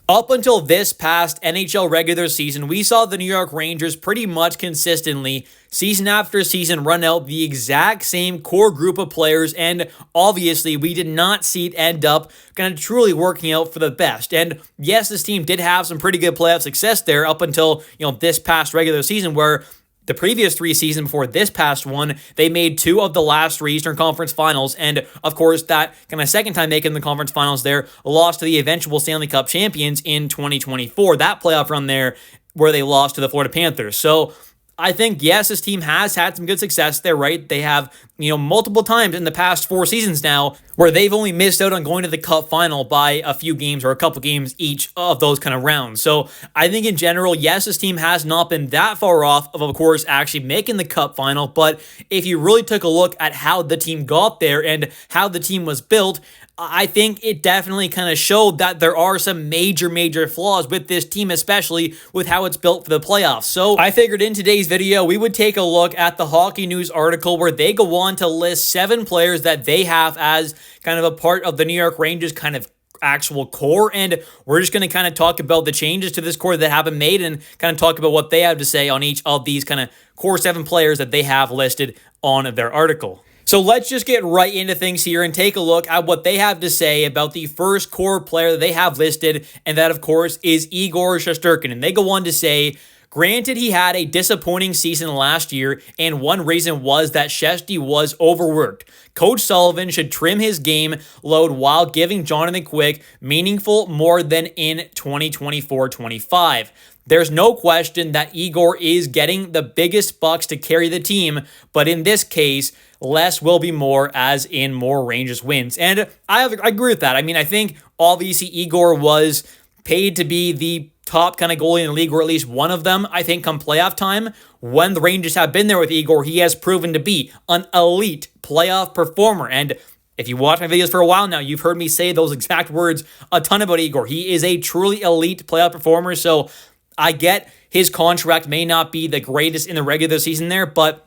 Up until this past NHL regular season, we saw the New York Rangers pretty much consistently, season after season, run out the exact same core group of players, and obviously we did not see it end up kind of truly working out for the best. And yes, this team did have some pretty good playoff success there up until, this past regular season, where the previous 3 seasons before this past one, they made 2 of the last 3 Eastern Conference Finals. And of course, that kind of second time making the conference finals there, lost to the eventual Stanley Cup champions in 2024. That playoff run there where they lost to the Florida Panthers. So I think, yes, this team has had some good success there, right? They have, multiple times in the past 4 seasons now where they've only missed out on going to the Cup final by a few games or a couple games each of those kind of rounds. So I think in general, yes, this team has not been that far off of course, actually making the Cup final. But if you really took a look at how the team got there and how the team was built, I think it definitely kind of showed that there are some major flaws with this team, especially with how it's built for the playoffs. So I figured in today's video, we would take a look at the Hockey News article where they go on to list 7 players that they have as kind of a part of the New York Rangers kind of actual core, and we're just going to kind of talk about the changes to this core that have been made and kind of talk about what they have to say on each of these kind of core 7 players that they have listed on their article. So let's just get right into things here and take a look at what they have to say about the first core player that they have listed, and that, of course, is Igor Shesterkin. And they go on to say, granted, he had a disappointing season last year, and one reason was that Shesty was overworked. Coach Sullivan should trim his game load while giving Jonathan Quick meaningful more than in 2024-25. There's no question that Igor is getting the biggest bucks to carry the team, but in this case, less will be more, as in more Rangers wins. And I agree with that. I mean, I think obviously Igor was paid to be the top kind of goalie in the league, or at least one of them, I think, come playoff time. When the Rangers have been there with Igor, he has proven to be an elite playoff performer. And if you watch my videos for a while now, you've heard me say those exact words a ton about Igor. He is a truly elite playoff performer. So I get his contract may not be the greatest in the regular season there, but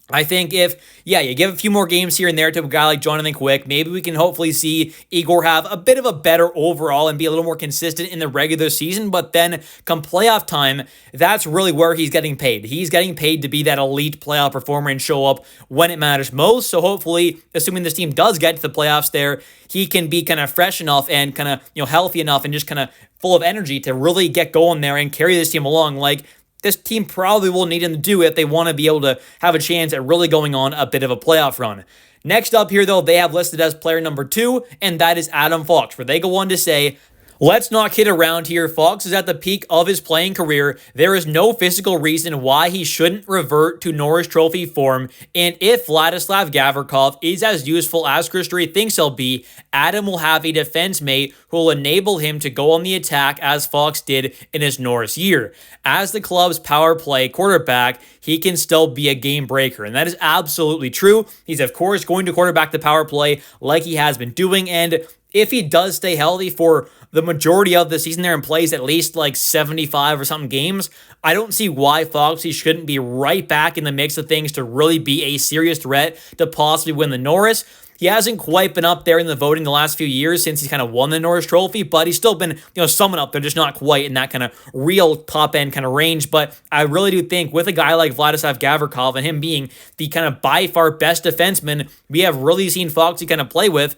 I think if, you give a few more games here and there to a guy like Jonathan Quick, maybe we can hopefully see Igor have a bit of a better overall and be a little more consistent in the regular season. But then come playoff time, that's really where he's getting paid. He's getting paid to be that elite playoff performer and show up when it matters most. So hopefully, assuming this team does get to the playoffs there, he can be kind of fresh enough and kind of, healthy enough and just kind of full of energy to really get going there and carry this team along like this team probably will need him to do if they want to be able to have a chance at really going on a bit of a playoff run. Next up here, though, they have listed as player number 2, and that is Adam Fox, where they go on to say, let's not kid around here. Fox is at the peak of his playing career. There is no physical reason why he shouldn't revert to Norris Trophy form. And if Vladislav Gavrikov is as useful as Chris Drury thinks he'll be, Adam will have a defense mate who will enable him to go on the attack as Fox did in his Norris year. As the club's power play quarterback, he can still be a game breaker. And that is absolutely true. He's, of course, going to quarterback the power play like he has been doing. And if he does stay healthy for the majority of the season there and plays at least like 75 or something games, I don't see why Foxy shouldn't be right back in the mix of things to really be a serious threat to possibly win the Norris. He hasn't quite been up there in the voting the last few years since he's kind of won the Norris Trophy, but he's still been, somewhat up there, just not quite in that kind of real top-end kind of range. But I really do think with a guy like Vladislav Gavrikov and him being the kind of by far best defenseman we have really seen Foxy kind of play with,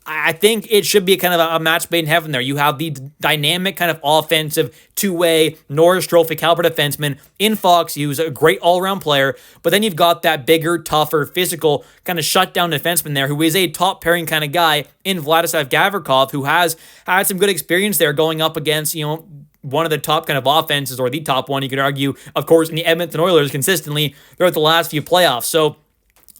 I think it should be kind of a match made in heaven there. You have the dynamic kind of offensive two-way Norris Trophy caliber defenseman in Fox, who's a great all-around player, but then you've got that bigger, tougher, physical kind of shutdown defenseman there who is a top pairing kind of guy in Vladislav Gavrikov, who has had some good experience there going up against, one of the top kind of offenses, or the top one, you could argue, of course, in the Edmonton Oilers consistently throughout the last few playoffs. So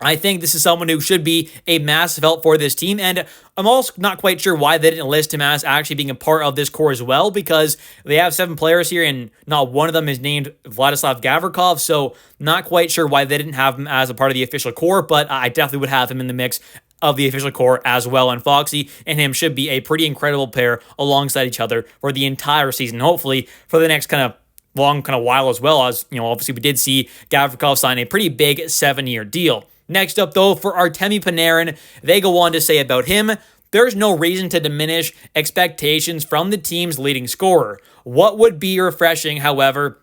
I think this is someone who should be a massive help for this team, and I'm also not quite sure why they didn't list him as actually being a part of this core as well, because they have 7 players here, and not one of them is named Vladislav Gavrikov, so not quite sure why they didn't have him as a part of the official core, but I definitely would have him in the mix of the official core as well, and Foxy and him should be a pretty incredible pair alongside each other for the entire season, hopefully for the next kind of long kind of while as well, as, obviously we did see Gavrikov sign a pretty big 7-year deal. Next up, though, for Artemi Panarin, they go on to say about him, there's no reason to diminish expectations from the team's leading scorer. What would be refreshing, however,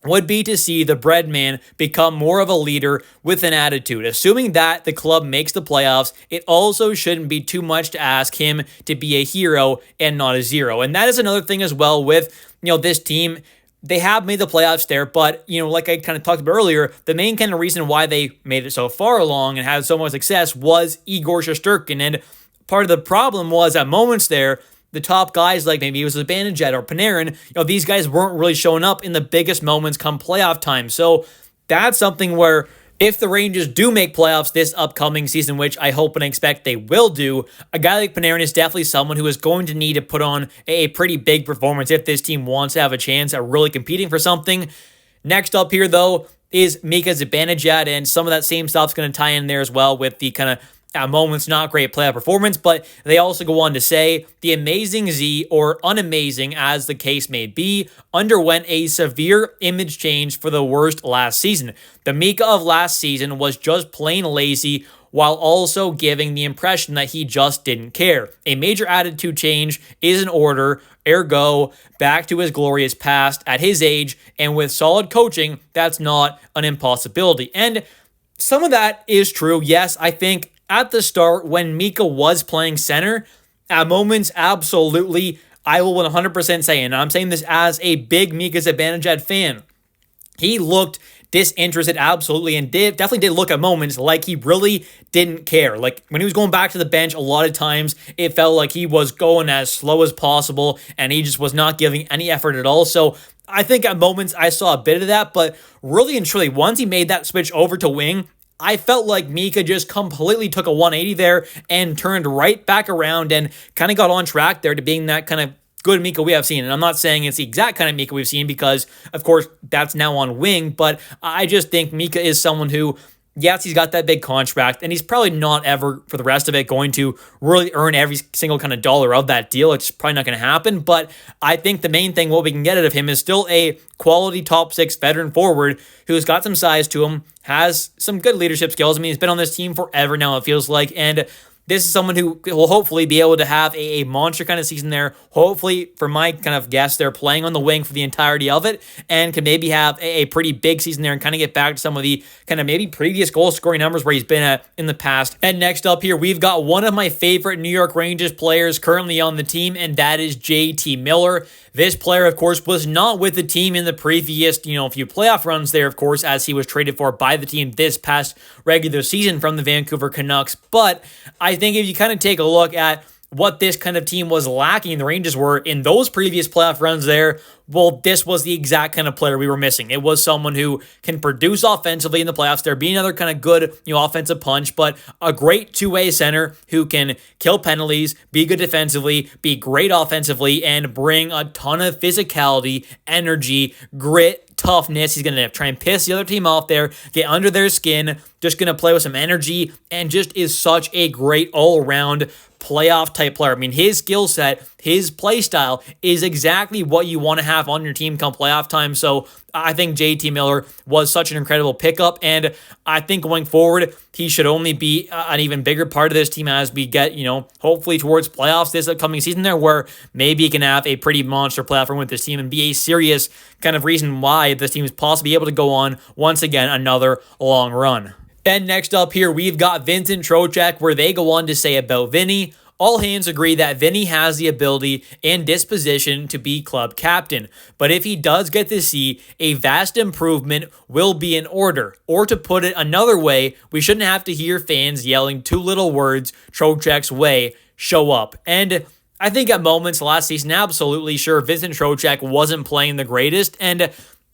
would be to see the bread man become more of a leader with an attitude. Assuming that the club makes the playoffs, it also shouldn't be too much to ask him to be a hero and not a zero. And that is another thing as well with, this team. They have made the playoffs there, but, like I kind of talked about earlier, the main kind of reason why they made it so far along and had so much success was Igor Shesterkin. And part of the problem was at moments there, the top guys, like maybe it was Zibanejad or Panarin, these guys weren't really showing up in the biggest moments come playoff time. So that's something where if the Rangers do make playoffs this upcoming season, which I hope and expect they will do, a guy like Panarin is definitely someone who is going to need to put on a pretty big performance if this team wants to have a chance at really competing for something. Next up here, though, is Mika Zibanejad, and some of that same stuff's going to tie in there as well with the kind of at moments not great playoff performance, but they also go on to say the amazing Z, or unamazing as the case may be, underwent a severe image change for the worst last season. The Mika of last season was just plain lazy, while also giving the impression that he just didn't care. A major attitude change is in order, ergo, back to his glorious past at his age, and with solid coaching, that's not an impossibility. And some of that is true. Yes, I think at the start, when Mika was playing center, at moments, absolutely, I will 100% say, and I'm saying this as a big Mika Zibanejad fan, he looked disinterested, absolutely, and definitely did look at moments like he really didn't care. Like when he was going back to the bench, a lot of times it felt like he was going as slow as possible, and he just was not giving any effort at all. So I think at moments I saw a bit of that, but really and truly, once he made that switch over to wing, I felt like Mika just completely took a 180 there and turned right back around and kind of got on track there to being that kind of good Mika we have seen. And I'm not saying it's the exact kind of Mika we've seen because, of course, that's now on wing, but I just think Mika is someone who, yes, he's got that big contract, and he's probably not ever, for the rest of it, going to really earn every single kind of dollar of that deal. It's probably not going to happen, but I think the main thing, what we can get out of him, is still a quality top six veteran forward who's got some size to him, has some good leadership skills. I mean, he's been on this team forever now, it feels like, and this is someone who will hopefully be able to have a monster kind of season there. Hopefully, for my kind of guess, they're playing on the wing for the entirety of it and can maybe have a pretty big season there and kind of get back to some of the kind of maybe previous goal scoring numbers where he's been at in the past. And next up here, we've got one of my favorite New York Rangers players currently on the team, and that is JT Miller. This player, of course, was not with the team in the previous, few playoff runs there, of course, as he was traded for by the team this past regular season from the Vancouver Canucks. But I think if you kind of take a look at what this kind of team was lacking, the Rangers were in those previous playoff runs there, well, this was the exact kind of player we were missing. It was someone who can produce offensively in the playoffs. There be another kind of good, offensive punch, but a great two-way center who can kill penalties, be good defensively, be great offensively, and bring a ton of physicality, energy, grit, toughness. He's going to try and piss the other team off there, get under their skin, just going to play with some energy, and just is such a great all-around playoff type player. I mean, his skill set, his play style is exactly what you want to have on your team come playoff time. So I think JT Miller was such an incredible pickup, and I think going forward, he should only be an even bigger part of this team as we get, hopefully towards playoffs this upcoming season there, where maybe he can have a pretty monster playoff run with this team and be a serious kind of reason why this team is possibly able to go on once again another long run. And next up here, we've got Vincent Trocheck, where they go on to say about Vinny, all hands agree that Vinny has the ability and disposition to be club captain, but if he does get to see, a vast improvement will be in order. Or to put it another way, we shouldn't have to hear fans yelling two little words Trocheck's way, show up. And I think at moments last season, absolutely sure, Vincent Trocheck wasn't playing the greatest, and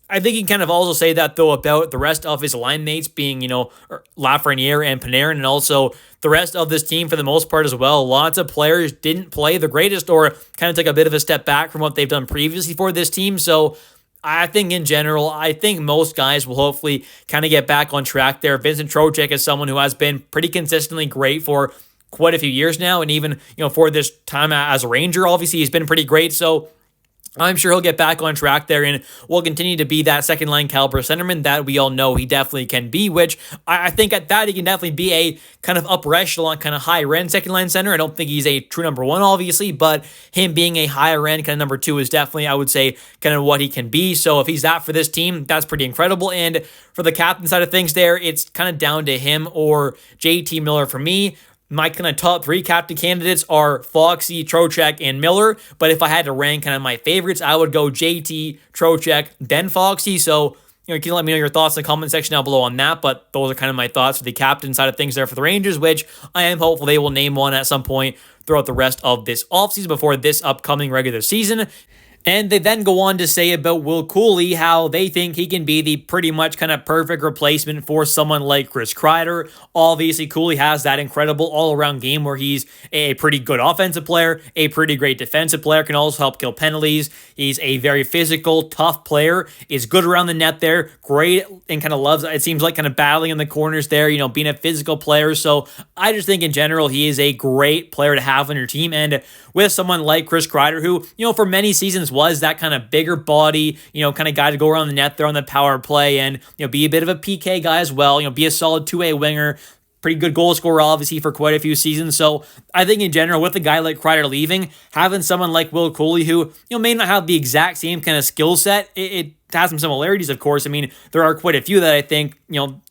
I think you can kind of also say that, though, about the rest of his line mates being, Lafreniere and Panarin, and also the rest of this team for the most part as well. Lots of players didn't play the greatest or kind of took a bit of a step back from what they've done previously for this team. So I think in general, most guys will hopefully kind of get back on track there. Vincent Trocheck is someone who has been pretty consistently great for quite a few years now, and even, for this time as a Ranger, obviously he's been pretty great. So I'm sure he'll get back on track there and will continue to be that second line caliber centerman that we all know he definitely can be, which I think at that he can definitely be a kind of upper echelon, kind of higher end second line center. I don't think he's a true number one, obviously, but him being a higher end kind of number two is definitely, I would say, kind of what he can be. So if he's that for this team, that's pretty incredible. And for the captain side of things there, it's kind of down to him or JT Miller for me. My kind of top three captain candidates are Foxy, Trocheck, and Miller. But if I had to rank kind of my favorites, I would go JT, Trocheck, then Foxy. So, you can let me know your thoughts in the comment section down below on that. But those are kind of my thoughts for the captain side of things there for the Rangers, which I am hopeful they will name one at some point throughout the rest of this offseason before this upcoming regular season. And they then go on to say about Will Coley how they think he can be the pretty much kind of perfect replacement for someone like Chris Kreider. Obviously, Coley has that incredible all-around game where he's a pretty good offensive player, a pretty great defensive player, can also help kill penalties. He's a very physical, tough player, is good around the net there, great and kind of loves, it seems like, kind of battling in the corners there, being a physical player. So I just think in general, he is a great player to have on your team. And with someone like Chris Kreider, who, for many seasons was that kind of bigger body, kind of guy to go around the net there on the power play and, be a bit of a PK guy as well, be a solid two-way winger, pretty good goal scorer, obviously, for quite a few seasons. So I think in general, with a guy like Kreider leaving, having someone like Will Coley, who, may not have the exact same kind of skill set, it has some similarities, of course. I mean, there are quite a few that I think,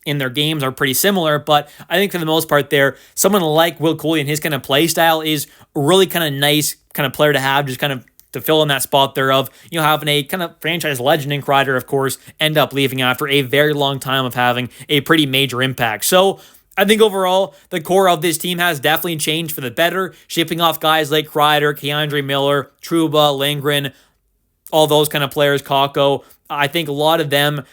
in their games are pretty similar, but I think for the most part there, someone like Will Coley and his kind of play style is a really kind of nice kind of player to have, just kind of to fill in that spot there of, having a kind of franchise legend in Kreider, of course, end up leaving after a very long time of having a pretty major impact. So I think overall, the core of this team has definitely changed for the better, shipping off guys like Kreider, Keandre Miller, Trouba, Lindgren, all those kind of players, Kakko. I think a lot of them,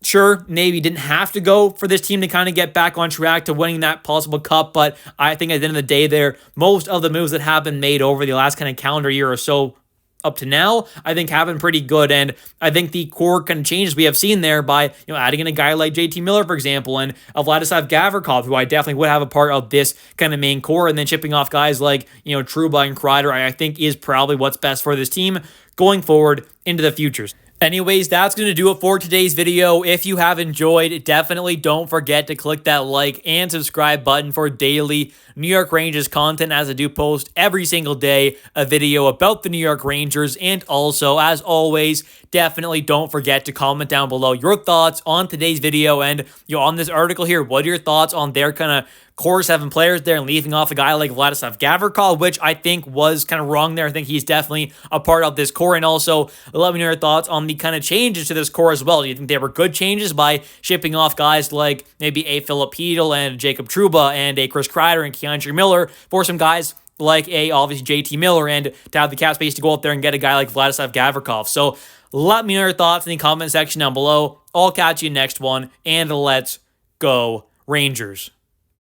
sure, maybe didn't have to go for this team to kind of get back on track to winning that possible cup, but I think at the end of the day there, most of the moves that have been made over the last kind of calendar year or so up to now, I think have been pretty good. And I think the core kind of changes we have seen there by, adding in a guy like JT Miller, for example, and Vladislav Gavrikov, who I definitely would have a part of this kind of main core, and then shipping off guys like, Trouba and Kreider, I think is probably what's best for this team going forward into the futures. Anyways, that's going to do it for today's video. If you have enjoyed, definitely don't forget to click that like and subscribe button for daily New York Rangers content, as I do post every single day a video about the New York Rangers. And also, as always, definitely don't forget to comment down below your thoughts on today's video and on this article here. What are your thoughts on their kind of core 7 players there and leaving off a guy like Vladislav Gavrikov, which I think was kind of wrong there. I think he's definitely a part of this core. And also, let me know your thoughts on the kind of changes to this core as well. Do you think they were good changes by shipping off guys like maybe a Philip Hedl and Jacob Trouba and a Chris Kreider and Keandre Miller for some guys like obviously JT Miller, and to have the cap space to go out there and get a guy like Vladislav Gavrikov? So let me know your thoughts in the comment section down below. I'll catch you next one, and let's go Rangers.